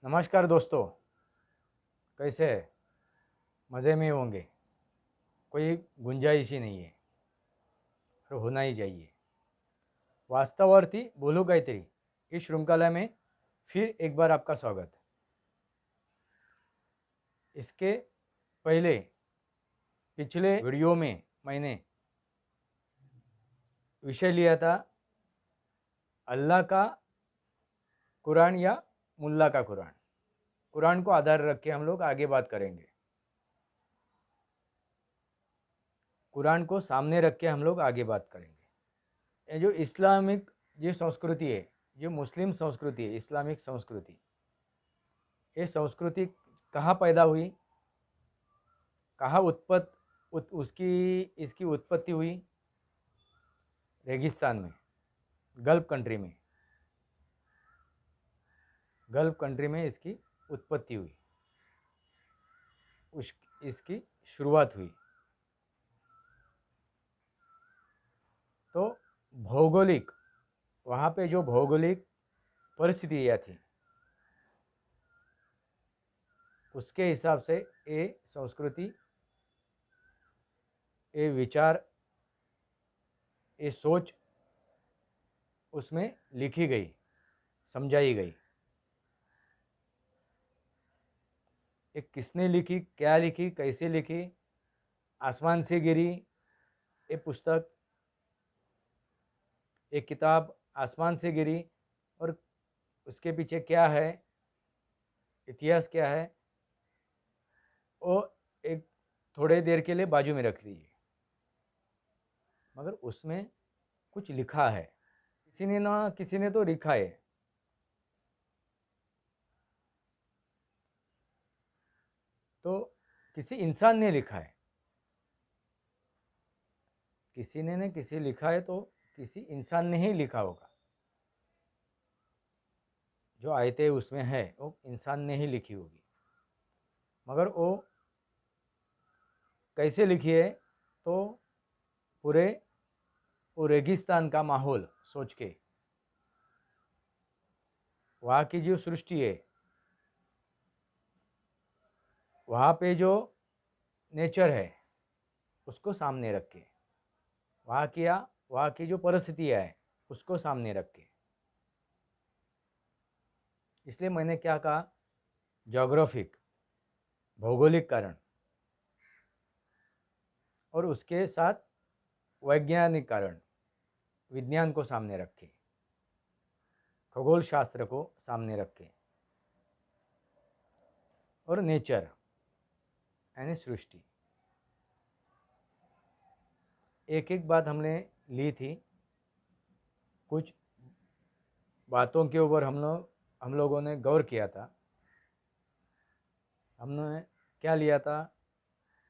नमस्कार दोस्तों, कैसे है? मज़े में होंगे। कोई गुंजाइश ही नहीं है और होना ही चाहिए। वास्तवार्थी बोलो गायत्री इस श्रृंखला में फिर एक बार आपका स्वागत। इसके पहले पिछले वीडियो में मैंने विषय लिया था अल्लाह का कुरान या मुल्ला का कुरान। कुरान को आधार रख के हम लोग आगे बात करेंगे। कुरान को सामने रख के हम लोग आगे बात करेंगे। ये जो इस्लामिक जो संस्कृति है, जो मुस्लिम संस्कृति है, इस्लामिक संस्कृति, ये संस्कृति कहाँ पैदा हुई, कहाँ उसकी इसकी उत्पत्ति हुई? रेगिस्तान में, गल्फ कंट्री में। गल्फ कंट्री में इसकी उत्पत्ति हुई, इसकी शुरुआत हुई। तो भौगोलिक, वहाँ पे जो भौगोलिक परिस्थितियाँ थी उसके हिसाब से ये संस्कृति, ये विचार, ये सोच उसमें लिखी गई, समझाई गई। ये किसने लिखी, क्या लिखी, कैसे लिखी? आसमान से गिरी ये पुस्तक, एक किताब आसमान से गिरी, और उसके पीछे क्या है, इतिहास क्या है, वो एक थोड़े देर के लिए बाजू में रख लीजिए। मगर उसमें कुछ लिखा है, किसी ने तो लिखा है। तो किसी इंसान ने लिखा है, किसी ने किसी लिखा है, तो किसी इंसान ने ही लिखा होगा। जो आयतें उसमें है वो इंसान ने ही लिखी होगी। मगर वो कैसे लिखी है? तो पूरे वो रेगिस्तान का माहौल सोच के, वहाँ की जो सृष्टि है, वहाँ पे जो नेचर है उसको सामने रख के, वहाँ की जो परिस्थितियाँ है उसको सामने रख के। इसलिए मैंने क्या कहा, जोग्राफिक, भौगोलिक कारण, और उसके साथ वैज्ञानिक कारण, विज्ञान को सामने रखे, खगोल शास्त्र को सामने रखे, और नेचर यानी सृष्टि। एक एक बात हमने ली थी। कुछ बातों के ऊपर हम लोगों ने गौर किया था। हमने क्या लिया था?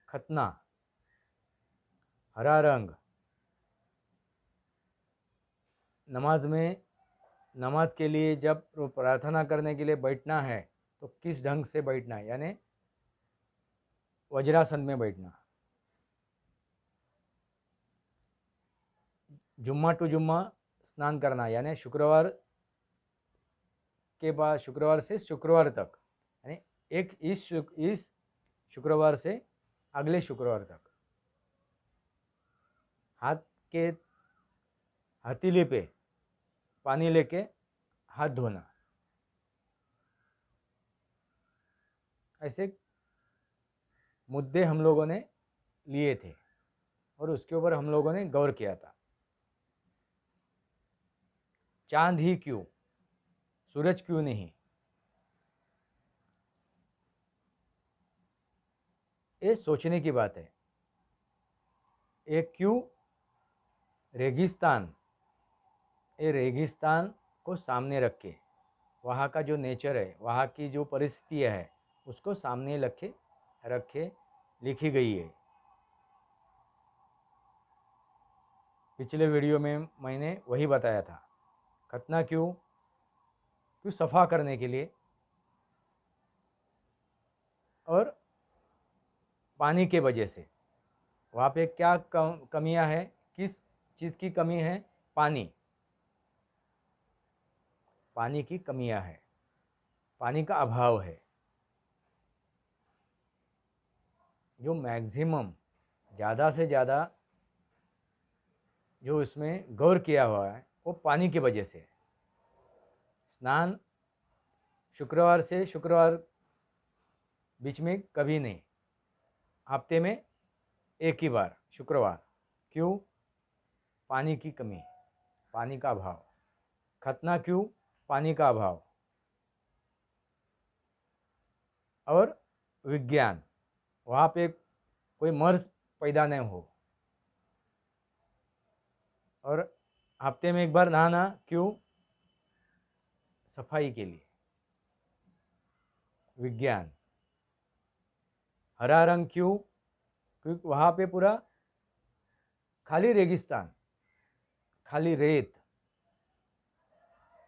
खतना, हरा रंग। नमाज के लिए जब प्रार्थना करने के लिए बैठना है तो किस ढंग से बैठना है, यानी वज्रासन में बैठना। जुम्मा टू जुम्मा स्नान करना, यानी शुक्रवार के बाद, शुक्रवार से शुक्रवार तक, यानी इस शुक्रवार से अगले शुक्रवार तक हाथ के हथेली पे पानी लेके हाथ धोना। ऐसे मुद्दे हम लोगों ने लिए थे और उसके ऊपर हम लोगों ने गौर किया था। चांद ही क्यों, सूरज क्यों नहीं? ये सोचने की बात है। ये क्यों? रेगिस्तान, ये रेगिस्तान को सामने रख के, वहाँ का जो नेचर है, वहाँ की जो परिस्थितियाँ है, उसको सामने रखे लिखी गई है। पिछले वीडियो में मैंने वही बताया था। खतना क्यों? सफ़ा करने के लिए, और पानी के वजह से। वहाँ पे क्या कमियां है, किस चीज़ की कमी है? पानी की कमियां है। पानी का अभाव है। जो मैक्सिमम ज़्यादा से ज़्यादा जो इसमें गौर किया हुआ है वो पानी की वजह से है। स्नान शुक्रवार से शुक्रवार बीच में कभी नहीं, हफ्ते में एक ही बार शुक्रवार। क्यों? पानी की कमी, पानी का अभाव। खतना क्यों? पानी का अभाव। और विज्ञान, वहाँ पे कोई मर्ज पैदा नहीं हो। और हफ्ते में एक बार नहाना क्यों? सफाई के लिए। विज्ञान। हरा रंग क्यों? क्योंकि वहाँ पे पूरा खाली रेगिस्तान, खाली रेत,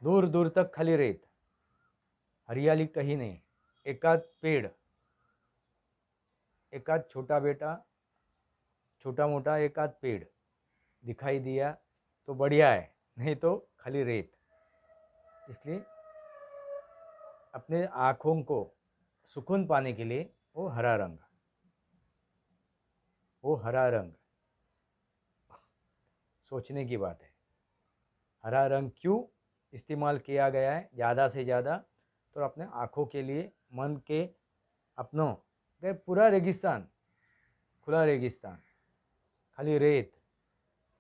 दूर दूर तक खाली रेत, हरियाली कहीं नहीं। एकाध पेड़, एकाध छोटा बेटा, छोटा मोटा एकाध पेड़ दिखाई दिया तो बढ़िया है, नहीं तो खाली रेत। इसलिए अपने आँखों को सुकून पाने के लिए वो हरा रंग, वो हरा रंग सोचने की बात है। हरा रंग क्यों इस्तेमाल किया गया है ज़्यादा से ज़्यादा? तो अपने आँखों के लिए, मन के, अपनों के पूरा रेगिस्तान, खुला रेगिस्तान, खाली रेत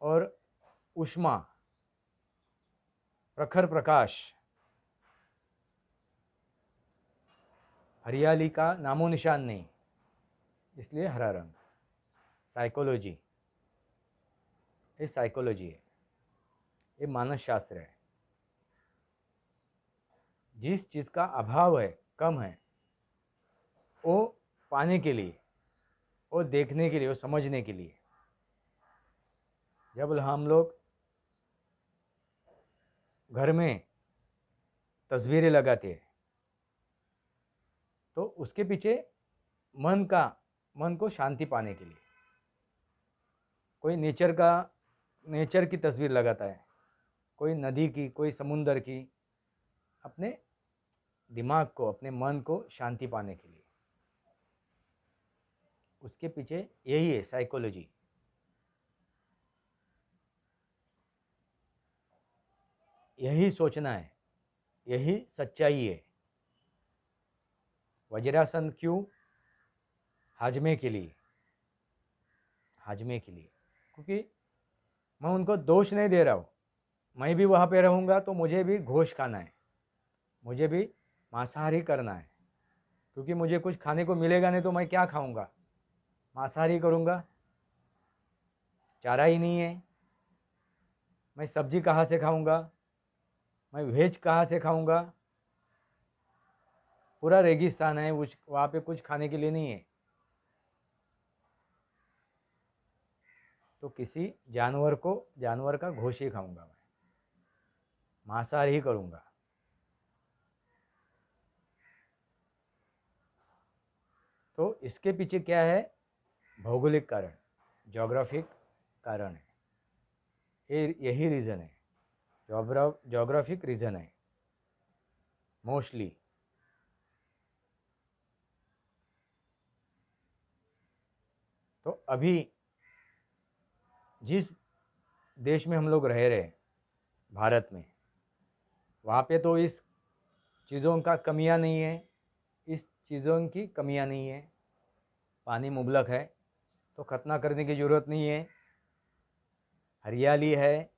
और ऊष्मा, प्रखर प्रकाश, हरियाली का नामो निशान नहीं। इसलिए हरा रंग। साइकोलॉजी, ये साइकोलॉजी है, ये मानस शास्त्र है। जिस चीज़ का अभाव है, कम है, वो पाने के लिए, वो देखने के लिए, वो समझने के लिए। जब हम लोग घर में तस्वीरें लगाते हैं तो उसके पीछे मन को शांति पाने के लिए। कोई नेचर की तस्वीर लगाता है, कोई नदी की, कोई समुंदर की, अपने दिमाग को, अपने मन को शांति पाने के लिए। उसके पीछे यही है साइकोलॉजी। यही सोचना है, यही सच्चाई है। वज्रासन क्यों? हाजमे के लिए, हाजमे के लिए। क्योंकि मैं उनको दोष नहीं दे रहा हूँ, मैं भी वहाँ पे रहूँगा तो मुझे भी घोष खाना है, मुझे भी मांसाहारी करना है। क्योंकि मुझे कुछ खाने को मिलेगा नहीं तो मैं क्या खाऊंगा? मांसाहारी करूँगा, चारा ही नहीं है। मैं सब्जी कहाँ से खाऊंगा? मैं वेज कहाँ से खाऊंगा? पूरा रेगिस्तान है, वहाँ पे कुछ खाने के लिए नहीं है। तो किसी जानवर का घोष ही खाऊंगा, मैं मांसाहारी ही करूँगा। तो इसके पीछे क्या है? भौगोलिक कारण, ज्योग्राफिक कारण है। यही रीज़न है, ज्योग्राफिक रीज़न है मोस्टली। तो अभी जिस देश में हम लोग रह रहे हैं, भारत में, वहाँ पे तो इस चीज़ों का कमियां नहीं है, इस चीज़ों की कमियां नहीं है। पानी मुबलक है तो खतना करने की ज़रूरत नहीं है। हरियाली है,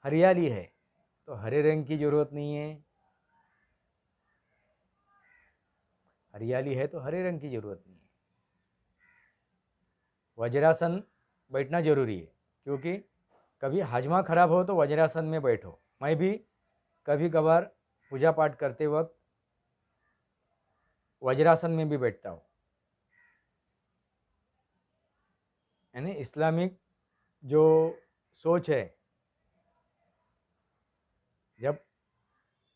हरियाली है तो हरे रंग की ज़रूरत नहीं है। हरियाली है तो हरे रंग की ज़रूरत नहीं है। वज्रासन बैठना ज़रूरी है, क्योंकि कभी हाजमा खराब हो तो वज्रासन में बैठो। मैं भी कभी कभार पूजा पाठ करते वक्त वज्रासन में भी बैठता हूँ। यानी इस्लामिक जो सोच है, जब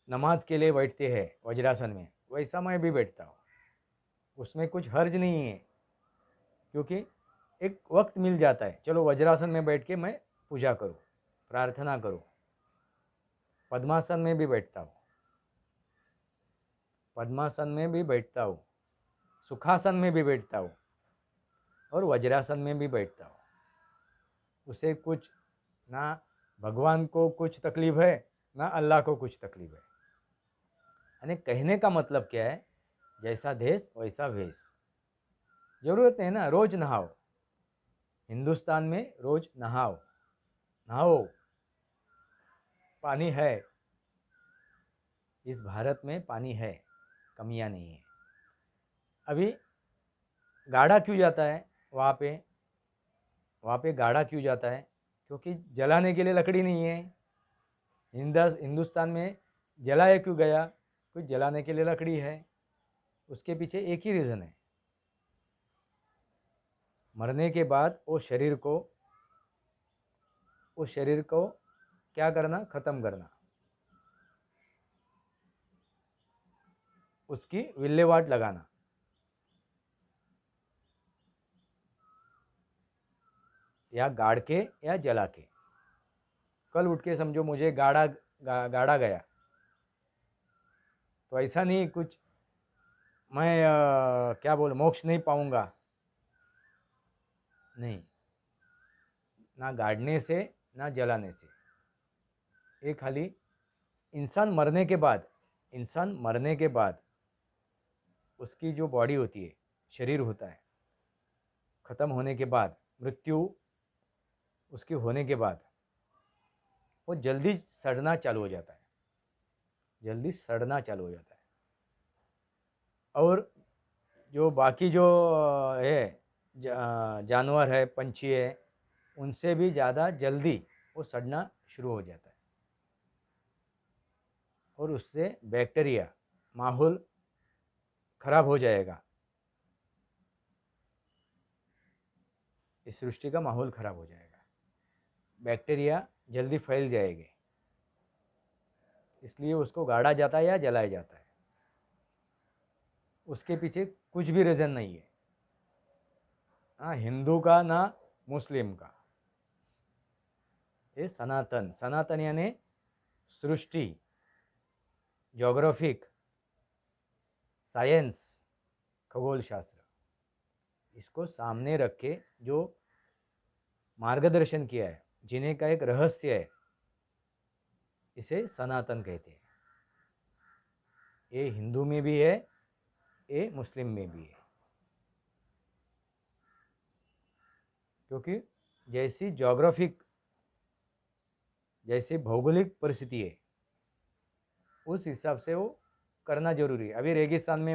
नमाज के लिए बैठते हैं वज्रासन में, वैसा मैं भी बैठता हूँ। उसमें कुछ हर्ज नहीं है, क्योंकि एक वक्त मिल जाता है, चलो वज्रासन में बैठ के मैं पूजा करूँ, प्रार्थना करूँ। पद्मासन में भी बैठता हूँ। पद्मासन में भी बैठता हूँ, सुखासन में भी बैठता हूँ और वज्रासन में भी बैठता हूँ। उसे कुछ ना भगवान को कुछ तकलीफ है ना अल्लाह को कुछ तकलीफ है। यानी कहने का मतलब क्या है, जैसा देश वैसा भेष। जरूरत है ना रोज नहाओ, हिंदुस्तान में रोज नहाओ, नहाओ, पानी है, इस भारत में पानी है, कमियां नहीं है। अभी गाढ़ा क्यों जाता है वहाँ पे गाढ़ा क्यों जाता है? क्योंकि जलाने के लिए लकड़ी नहीं है। हिंदुस्तान में जलाया क्यों गया? कुछ जलाने के लिए लकड़ी है। उसके पीछे एक ही रीज़न है, मरने के बाद उस शरीर को क्या करना? ख़त्म करना, उसकी विल्हेवाट लगाना। या गाड़ के या जला के। कल उठ के समझो मुझे गाड़ा गया, तो ऐसा नहीं कुछ मैं क्या बोल मोक्ष नहीं पाऊंगा, नहीं, ना गाड़ने से ना जलाने से। ये खाली इंसान मरने के बाद उसकी जो बॉडी होती है, शरीर होता है, ख़त्म होने के बाद, मृत्यु उसकी होने के बाद वो जल्दी सड़ना चालू हो जाता है, जल्दी सड़ना चालू हो जाता है। और जो बाकी जो है जानवर है, पंछी है, उनसे भी ज़्यादा जल्दी वो सड़ना शुरू हो जाता है। और उससे बैक्टीरिया, माहौल खराब हो जाएगा, इस सृष्टि का माहौल खराब हो जाएगा, बैक्टीरिया जल्दी फैल जाएंगे। इसलिए उसको गाड़ा जाता है या जलाया जाता है। उसके पीछे कुछ भी रीज़न नहीं है, हाँ, हिंदू का ना मुस्लिम का। ये सनातन यानी सृष्टि, ज्योग्राफिक, साइंस, खगोल शास्त्र, इसको सामने रख के जो मार्गदर्शन किया है, जीने का एक रहस्य है, इसे सनातन कहते हैं। ये हिंदू में भी है, ये मुस्लिम में भी है। क्योंकि जैसी भौगोलिक परिस्थिति है, उस हिसाब से वो करना जरूरी है। अभी रेगिस्तान में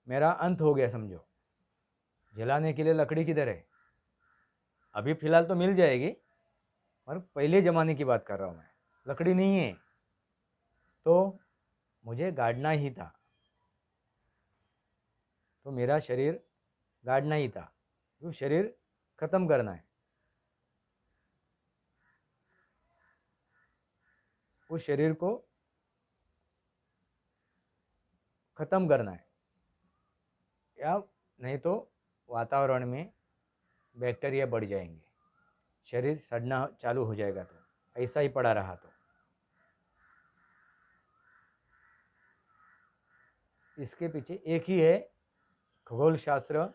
मेरा अंत हो गया समझो, जलाने के लिए लकड़ी किधर है? अभी फ़िलहाल तो मिल जाएगी, और पहले ज़माने की बात कर रहा हूँ मैं। लकड़ी नहीं है तो मुझे गाड़ना ही था, तो मेरा शरीर गाड़ना ही था, तो शरीर ख़त्म करना है। उस शरीर को ख़त्म करना है, या नहीं तो वातावरण में बैक्टीरिया बढ़ जाएंगे, शरीर सड़ना चालू हो जाएगा। तो ऐसा ही पड़ा रहा तो इसके पीछे एक ही है, खगोल शास्त्र,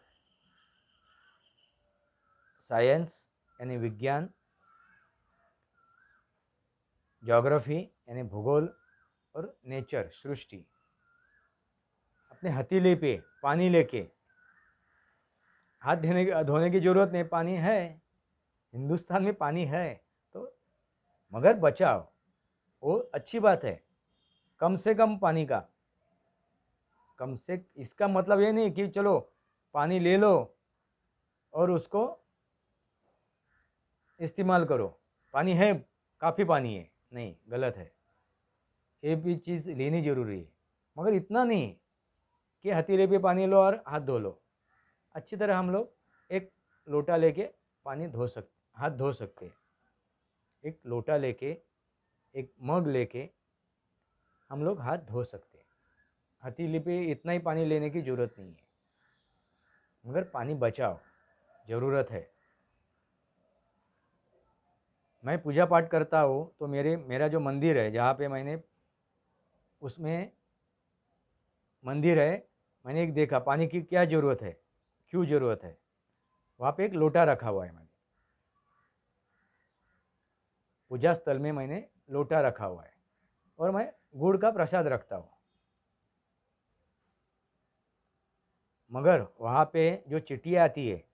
साइंस यानी विज्ञान, ज्योग्राफी यानी भूगोल, और नेचर, सृष्टि। अपने हथेली पे पानी लेके हाथ धोने की जरूरत नहीं, पानी है, हिंदुस्तान में पानी है, तो मगर बचाओ, वो अच्छी बात है। कम से कम पानी का, इसका मतलब ये नहीं कि चलो पानी ले लो और उसको इस्तेमाल करो, पानी है, काफ़ी पानी है, नहीं, गलत है। ये भी चीज़ लेनी ज़रूरी है, मगर इतना नहीं कि हथेली पे पानी लो और हाथ धो लो। अच्छी तरह हम लोग एक लोटा लेके हाथ धो सकते हैं। एक लोटा लेके, एक मग लेके हम लोग हाथ धो सकते हैं। हथेली पे इतना ही पानी लेने की ज़रूरत नहीं है, मगर पानी बचाओ, ज़रूरत है। मैं पूजा पाठ करता हूँ तो मेरा जो मंदिर है जहाँ पे मैंने, उसमें मंदिर है, मैंने एक देखा पानी की क्या ज़रूरत है, क्यों ज़रूरत है, वहाँ पे एक लोटा रखा हुआ है। मैंने पूजा स्थल में मैंने लोटा रखा हुआ है और मैं गुड़ का प्रसाद रखता हूँ। मगर वहाँ पे जो चिट्टियाँ आती है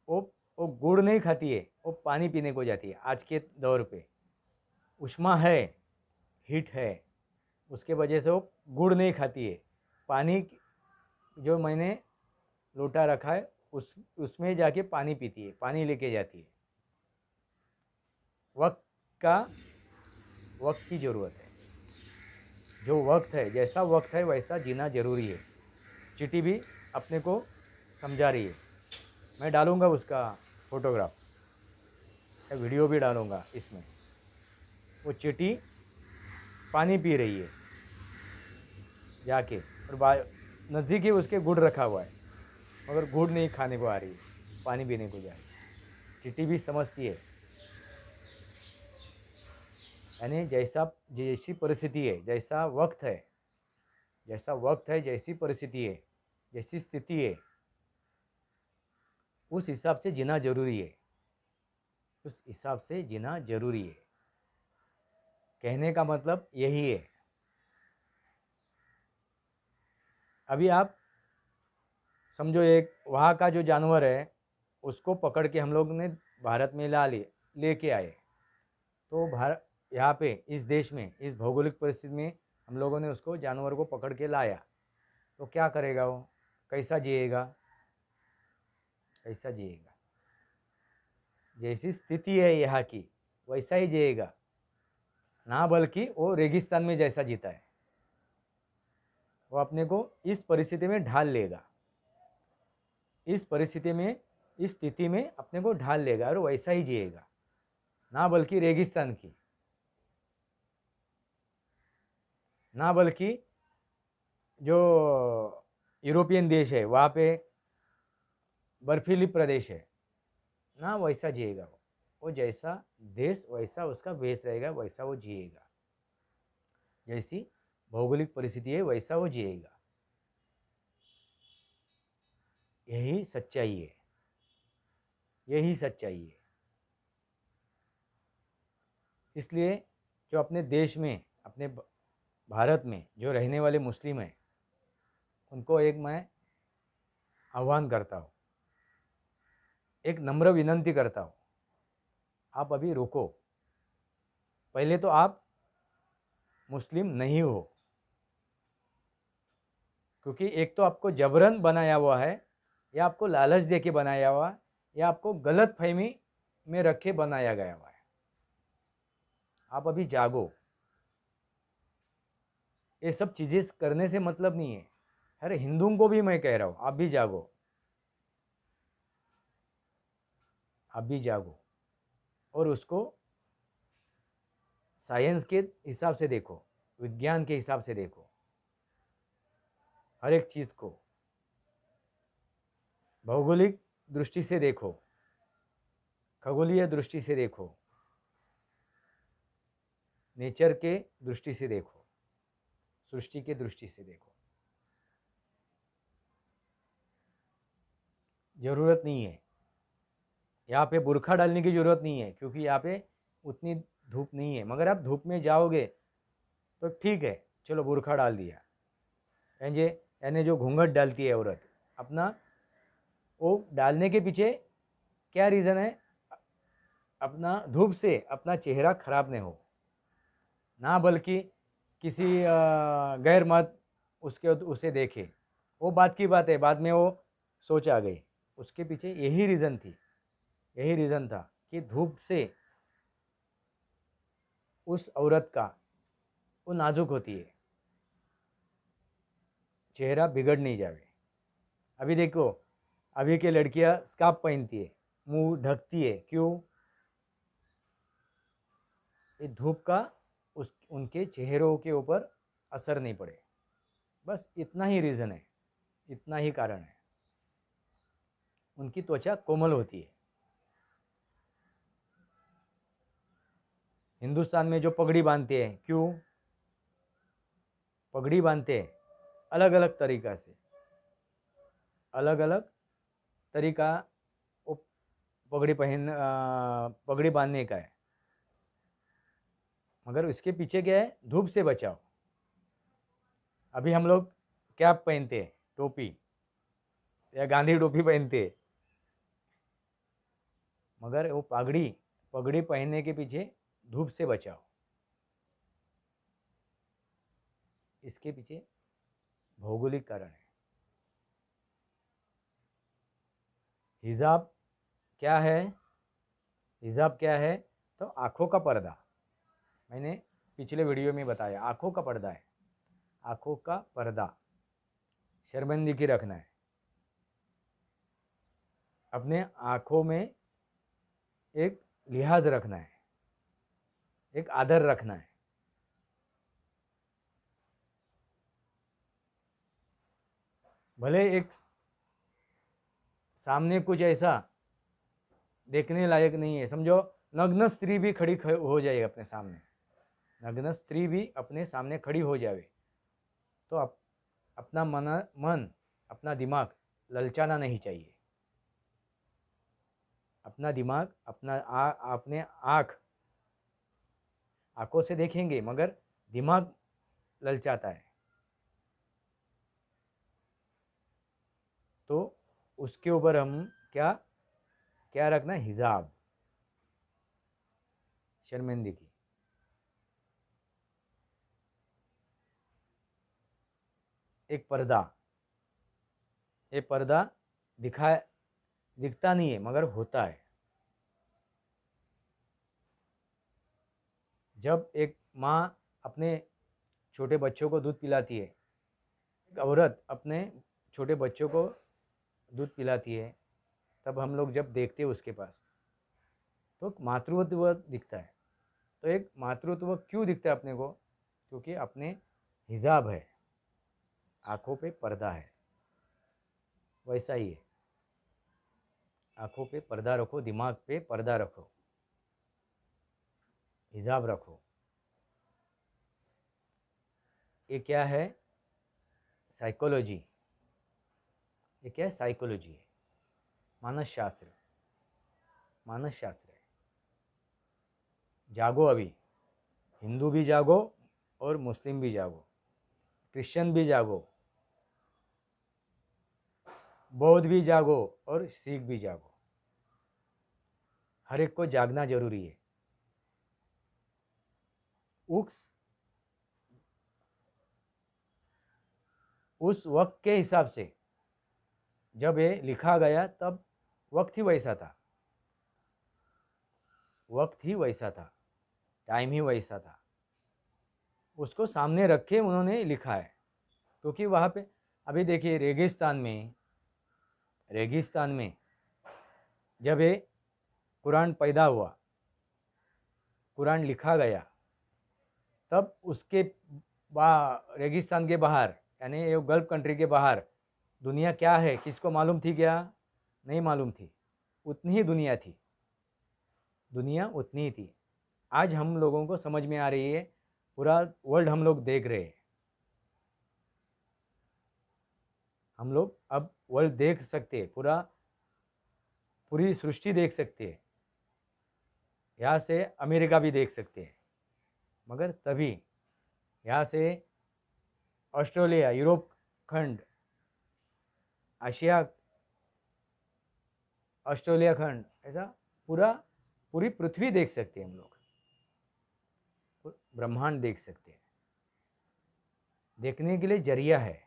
वो गुड़ नहीं खाती है, वो पानी पीने को जाती है। आज के दौर पे उष्मा है, हीट है, उसके वजह से वो गुड़ नहीं खाती है। पानी जो मैंने लोटा रखा है उसमें जाके पानी पीती है, पानी लेके जाती है। वक्त का वक्त की ज़रूरत है। जो वक्त है, जैसा वक्त है वैसा जीना ज़रूरी है। चींटी भी अपने को समझा रही है। मैं डालूँगा उसका फ़ोटोग्राफ या वीडियो भी डालूँगा इसमें। वो चींटी पानी पी रही है जाके, और नज़दीक ही उसके गुड़ रखा हुआ है, मगर गुड़ नहीं खाने को आ रही है, पानी पीने को जा रही है। चींटी भी समझती है। यानी जैसी परिस्थिति है, जैसा वक्त है, जैसी परिस्थिति है, जैसी स्थिति है, उस हिसाब से जीना जरूरी है। उस हिसाब से जीना जरूरी है। कहने का मतलब यही है। अभी आप समझो, एक वहाँ का जो जानवर है उसको पकड़ के हम लोग ने भारत में लेके आए, तो भारत यहाँ पे इस देश में, इस भौगोलिक परिस्थिति में हम लोगों ने उसको जानवर को पकड़ के लाया, तो क्या करेगा वो? कैसा जिएगा? कैसा जिएगा? जैसी स्थिति है यहाँ की वैसा ही जिएगा ना, बल्कि वो रेगिस्तान में जैसा जीता है वो अपने को इस परिस्थिति में ढाल लेगा। इस परिस्थिति में, इस स्थिति में अपने को ढाल लेगा और वैसा ही जिएगा, ना बल्कि रेगिस्तान की, ना बल्कि जो यूरोपियन देश है वहाँ पे बर्फीली प्रदेश है, ना वैसा जिएगा वो जैसा देश वैसा उसका वेश रहेगा, वैसा वो जिएगा। जैसी भौगोलिक परिस्थिति है वैसा वो जिएगा। यही सच्चाई है, यही सच्चाई है। इसलिए जो अपने देश में, अपने भारत में जो रहने वाले मुस्लिम हैं, उनको एक मैं आह्वान करता हूँ, एक नम्र विनंती करता हूँ, आप अभी रुको। पहले तो आप मुस्लिम नहीं हो, क्योंकि एक तो आपको जबरन बनाया हुआ है, या आपको लालच दे के बनाया हुआ है, या आपको गलत फहमी में रखे बनाया गया हुआ है। आप अभी जागो। ये सब चीज़ें करने से मतलब नहीं है। अरे हिंदुओं को भी मैं कह रहा हूँ, आप भी जागो, आप भी जागो और उसको साइंस के हिसाब से देखो, विज्ञान के हिसाब से देखो, हर एक चीज़ को भौगोलिक दृष्टि से देखो, खगोलीय दृष्टि से देखो, नेचर के दृष्टि से देखो, सृष्टि के दृष्टि से देखो। ज़रूरत नहीं है यहाँ पे बुर्खा डालने की ज़रूरत नहीं है, क्योंकि यहाँ पे उतनी धूप नहीं है। मगर आप धूप में जाओगे तो ठीक है, चलो बुर्खा डाल दिया। यानी जो घूंघट डालती है औरत अपना, वो डालने के पीछे क्या रीज़न है? अपना धूप से अपना चेहरा खराब नहीं हो, ना बल्कि किसी गैर मत उसे देखे। वो बात की बात है, बाद में वो सोच आ गई। उसके पीछे यही रीज़न थी, यही रीज़न था कि धूप से उस औरत का वो नाजुक होती है, चेहरा बिगड़ नहीं जाए। अभी देखो, अभी के लड़कियां स्कार्फ पहनती है, मुंह ढकती है, क्यों? ये धूप का उनके चेहरों के ऊपर असर नहीं पड़े। बस इतना ही रीज़न है, इतना ही कारण है। उनकी त्वचा कोमल होती है। हिंदुस्तान में जो पगड़ी बांधते हैं, क्यों पगड़ी बांधते हैं? अलग अलग तरीका से, अलग अलग तरीका वो पगड़ी बांधने का है। मगर इसके पीछे क्या है, धूप से बचाओ। अभी हम लोग कैप पहनते हैं, टोपी या गांधी टोपी पहनते हैं, मगर वो पगड़ी पहनने के पीछे धूप से बचाओ, इसके पीछे भौगोलिक कारण है। हिजाब क्या है? हिजाब क्या है? तो आँखों का पर्दा। मैंने पिछले वीडियो में बताया, आँखों का पर्दा है। आँखों का पर्दा, शर्मिंदगी रखना है, अपने आँखों में एक लिहाज रखना है, एक आदर रखना है। भले एक सामने कुछ ऐसा देखने लायक नहीं है, समझो नग्न स्त्री भी खड़ी हो जाए अपने सामने, नग्न स्त्री भी अपने सामने खड़ी हो जाए, तो अपना मन अपना दिमाग ललचाना नहीं चाहिए। अपना दिमाग अपने आँखों से देखेंगे मगर दिमाग ललचाता है, तो उसके ऊपर हम क्या क्या रखना है? हिजाब, शर्मिंदगी। एक पर्दा, ये पर्दा दिखता नहीं है मगर होता है। जब एक माँ अपने छोटे बच्चों को दूध पिलाती है, एक औरत अपने छोटे बच्चों को दूध पिलाती है, तब हम लोग जब देखते हैं उसके पास, तो मातृत्व दिखता है। तो एक मातृत्व क्यों दिखता है अपने को? क्योंकि अपने हिजाब है, आँखों पे पर्दा है। वैसा ही है, आँखों पे पर्दा रखो, दिमाग पे पर्दा रखो, हिजाब रखो। ये क्या है? साइकोलॉजी। ये क्या है? साइकोलॉजी है, मानस शास्त्र, मानस शास्त्र है। जागो अभी, हिंदू भी जागो और मुस्लिम भी जागो, क्रिश्चियन भी जागो, बौद्ध भी जागो और सिख भी जागो। हर एक को जागना जरूरी है। उस वक्त के हिसाब से जब ये लिखा गया तब वक्त ही वैसा था, वक्त ही वैसा था, टाइम ही वैसा था, उसको सामने रख के उन्होंने लिखा है। क्योंकि वहाँ पे अभी देखिए रेगिस्तान में जब ये कुरान पैदा हुआ, कुरान लिखा गया, तब उसके रेगिस्तान के बाहर यानी ये गल्फ कंट्री के बाहर दुनिया क्या है किसको मालूम थी? क्या नहीं मालूम थी। उतनी ही दुनिया थी, दुनिया उतनी ही थी। आज हम लोगों को समझ में आ रही है, पूरा वर्ल्ड हम लोग देख रहे हैं। हम लोग अब वर्ल्ड देख सकते हैं, पूरी सृष्टि देख सकते हैं, यहाँ से अमेरिका भी देख सकते हैं। मगर तभी यहाँ से ऑस्ट्रेलिया, यूरोप खंड, एशिया, ऑस्ट्रेलिया खंड, ऐसा पूरी पृथ्वी देख सकते हैं हम लोग, ब्रह्मांड देख सकते हैं। देखने के लिए जरिया है,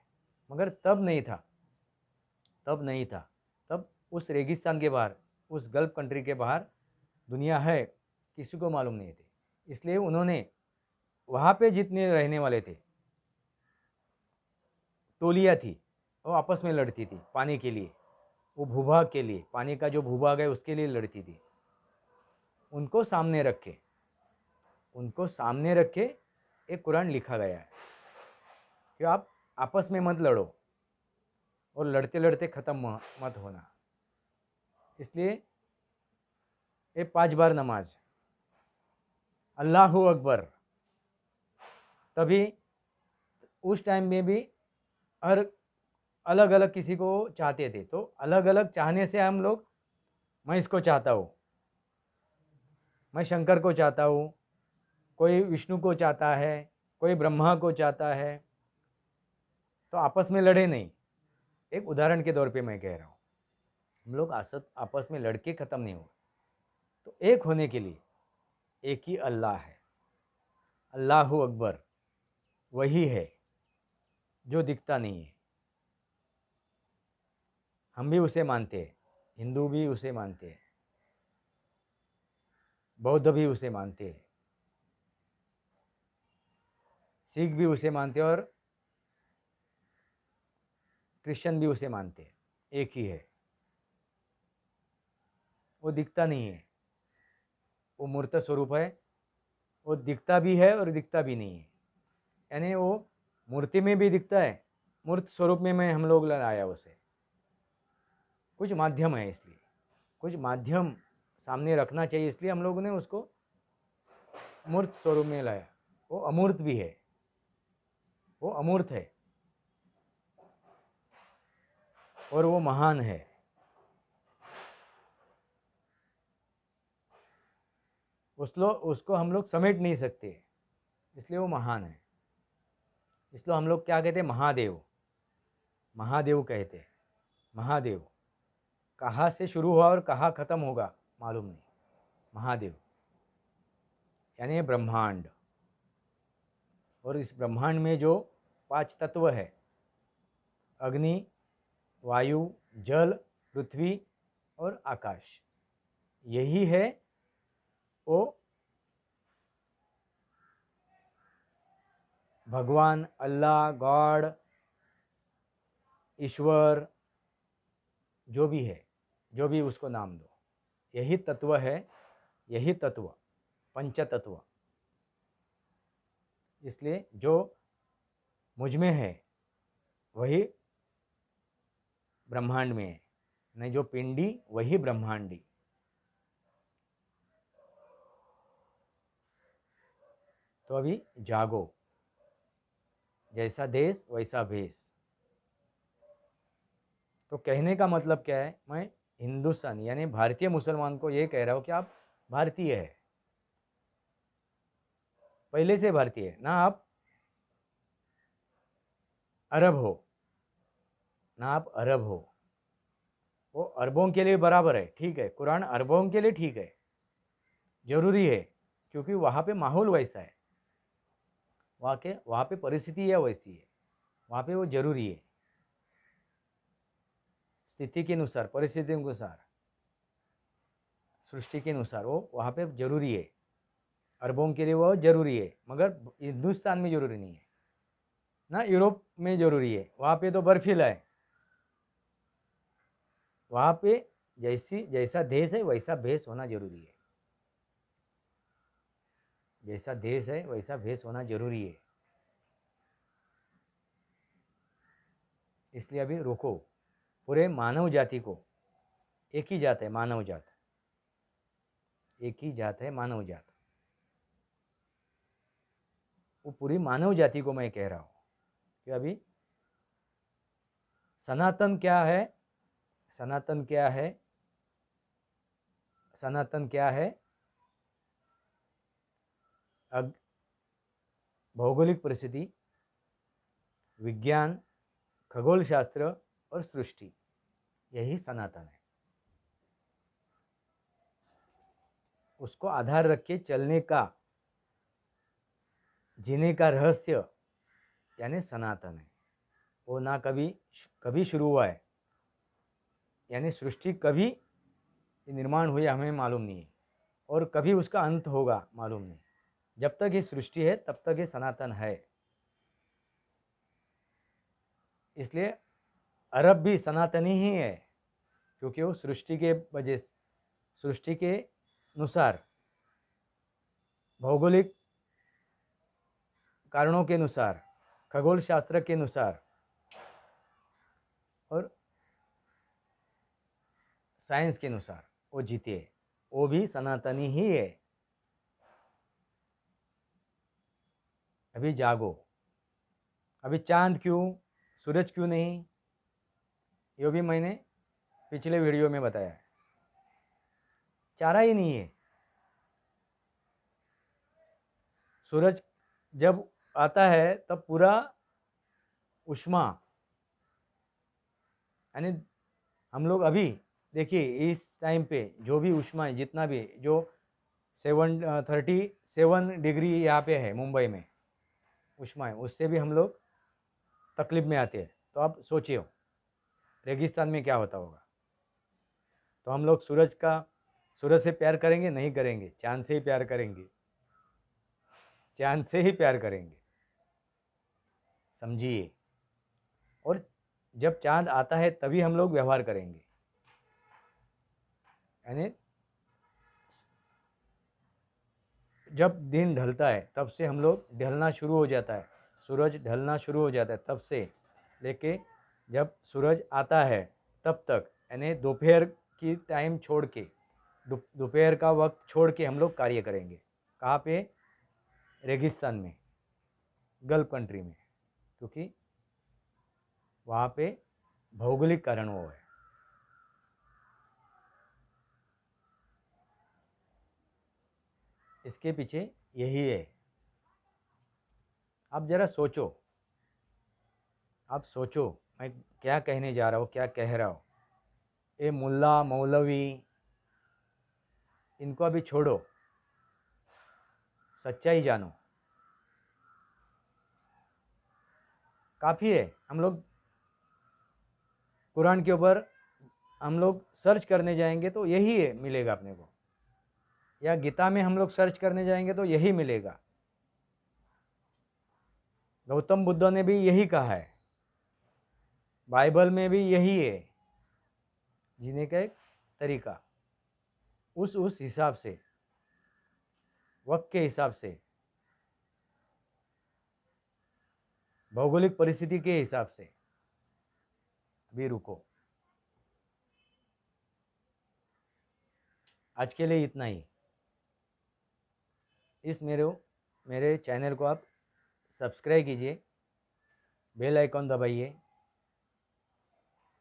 मगर तब नहीं था, तब नहीं था। तब उस रेगिस्तान के बाहर, उस गल्फ कंट्री के बाहर दुनिया है किसी को मालूम नहीं थे। इसलिए उन्होंने वहाँ पे जितने रहने वाले थे, टोलियाँ थी, वो आपस में लड़ती थी पानी के लिए, वो भूभाग के लिए, पानी का जो भूभाग है उसके लिए लड़ती थी। उनको सामने रख के एक कुरान लिखा गया है कि आप आपस में मत लड़ो और लड़ते लड़ते ख़त्म मत होना। इसलिए ये 5 बार नमाज, अल्लाहु अकबर, तभी उस टाइम में भी हर अलग अलग किसी को चाहते थे, तो अलग अलग चाहने से हम लोग, मैं इसको चाहता हूँ, मैं शंकर को चाहता हूँ, कोई विष्णु को चाहता है, कोई ब्रह्मा को चाहता है, तो आपस में लड़े नहीं। एक उदाहरण के तौर पे मैं कह रहा हूँ, हम लोग आपस में लड़के ख़त्म नहीं हुए। तो एक होने के लिए एक ही अल्लाह है, अल्लाहु अकबर, वही है जो दिखता नहीं है। हम भी उसे मानते हैं, हिंदू भी उसे मानते हैं, बौद्ध भी उसे मानते हैं, सिख भी उसे मानते हैं, और क्रिश्चियन भी उसे मानते हैं। एक ही है, वो दिखता नहीं है, वो मूर्त स्वरूप है, वो दिखता भी है और दिखता भी नहीं है। यानी वो मूर्ति में भी दिखता है, मूर्त स्वरूप में हम लोग लाया उसे। कुछ माध्यम है, इसलिए कुछ माध्यम सामने रखना चाहिए, इसलिए हम लोगों ने उसको मूर्त स्वरूप में लाया। वो अमूर्त भी है, वो अमूर्त है और वो महान है। उसको हम लोग समेट नहीं सकते, इसलिए वो महान है। इसलिए हम लोग क्या कहते हैं, महादेव, महादेव कहते हैं। महादेव कहाँ से शुरू हुआ और कहाँ ख़त्म होगा मालूम नहीं। महादेव यानी ब्रह्मांड, और इस ब्रह्मांड में जो 5 तत्व है, अग्नि, वायु, जल, पृथ्वी और आकाश, यही है वो भगवान, अल्लाह, गॉड, ईश्वर, जो भी है, जो भी उसको नाम दो, यही तत्व है, यही तत्व, पंच तत्व। इसलिए जो मुझ में है वही ब्रह्मांड में है, नहीं जो पिंडी वही ब्रह्मांडी। तो अभी जागो, जैसा देश वैसा भेष। तो कहने का मतलब क्या है, मैं हिंदुस्तान यानी भारतीय मुसलमान को ये कह रहा हूँ कि आप भारतीय है, पहले से भारतीय है ना। आप अरब हो ना, आप अरब हो, वो अरबों के लिए बराबर है, ठीक है। कुरान अरबों के लिए ठीक है, जरूरी है, क्योंकि वहाँ पे माहौल वैसा है, वहाँ पे परिस्थिति है वैसी है, वहाँ पे वो जरूरी है, स्थिति के अनुसार, परिस्थिति के अनुसार, सृष्टि के अनुसार वो वहाँ पे जरूरी है। अरबों के लिए वो जरूरी है, मगर हिंदुस्तान में जरूरी नहीं है ना, यूरोप में जरूरी है, वहाँ पे तो बर्फीला है। वहाँ पे जैसा देश है वैसा भेष होना जरूरी है, जैसा देश है वैसा भेष होना जरूरी है। इसलिए अभी रोको, पूरे मानव जाति को, एक ही जात है मानव जात, एक ही जात है मानव जात, वो पूरी मानव जाति को मैं कह रहा हूँ कि अभी सनातन क्या है, सनातन क्या है, सनातन क्या है, भौगोलिक परिस्थिति, विज्ञान, खगोल शास्त्र और सृष्टि, यही सनातन है। उसको आधार रख के चलने का, जीने का रहस्य यानी सनातन है। वो ना कभी शुरू हुआ है, यानी सृष्टि कभी निर्माण हुई हमें मालूम नहीं है, और कभी उसका अंत होगा मालूम नहीं। जब तक ये सृष्टि है तब तक ये सनातन है। इसलिए अरब भी सनातनी ही है, क्योंकि वो सृष्टि के वजह, सृष्टि के अनुसार, भौगोलिक कारणों के अनुसार, खगोल शास्त्र के अनुसार और साइंस के अनुसार वो जीते, वो भी सनातनी ही है। अभी जागो, अभी चांद क्यों, सूरज क्यों नहीं, ये भी मैंने पिछले वीडियो में बताया है। चारा ही नहीं है। सूरज जब आता है तब पूरा उष्मा, यानी हम लोग अभी देखिए इस टाइम पे जो भी उष्मा है, जितना भी जो 37 डिग्री यहाँ पे है मुंबई में उष्मा है, उससे भी हम लोग तकलीफ में आते हैं। तो आप सोचिए रेगिस्तान में क्या होता होगा। तो हम लोग सूरज से प्यार करेंगे? नहीं करेंगे, चांद से ही प्यार करेंगे, चांद से ही प्यार करेंगे, समझिए। और जब चांद आता है तभी हम लोग व्यवहार करेंगे, यानी जब दिन ढलता है तब से हम लोग ढलना शुरू हो जाता है, सूरज ढलना शुरू हो जाता है तब से लेके जब सूरज आता है तब तक, यानी दोपहर की टाइम छोड़ के, दोपहर का वक्त छोड़ के हम लोग कार्य करेंगे। कहाँ पे? रेगिस्तान में, गल्फ कंट्री में, क्योंकि वहाँ पे भौगोलिक कारण वो है। इसके पीछे यही है। आप ज़रा सोचो, आप सोचो मैं क्या कहने जा रहा हूँ, क्या कह रहा हूँ। ये मुल्ला मौलवी इनको अभी छोड़ो, सच्चाई जानो। काफ़ी है। हम लोग कुरान के ऊपर हम लोग सर्च करने जाएंगे तो यही है मिलेगा अपने को, या गीता में हम लोग सर्च करने जाएंगे तो यही मिलेगा। गौतम बुद्ध ने भी यही कहा है, बाइबल में भी यही है जीने का एक तरीका, उस हिसाब से, वक्त के हिसाब से, भौगोलिक परिस्थिति के हिसाब से। अभी रुको, आज के लिए इतना ही। इस मेरे चैनल को आप सब्सक्राइब कीजिए, बेल आइकॉन दबाइए,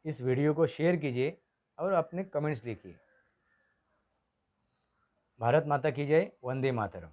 इस वीडियो को शेयर कीजिए और अपने कमेंट्स लिखिए। भारत माता की जय, वंदे मातरम।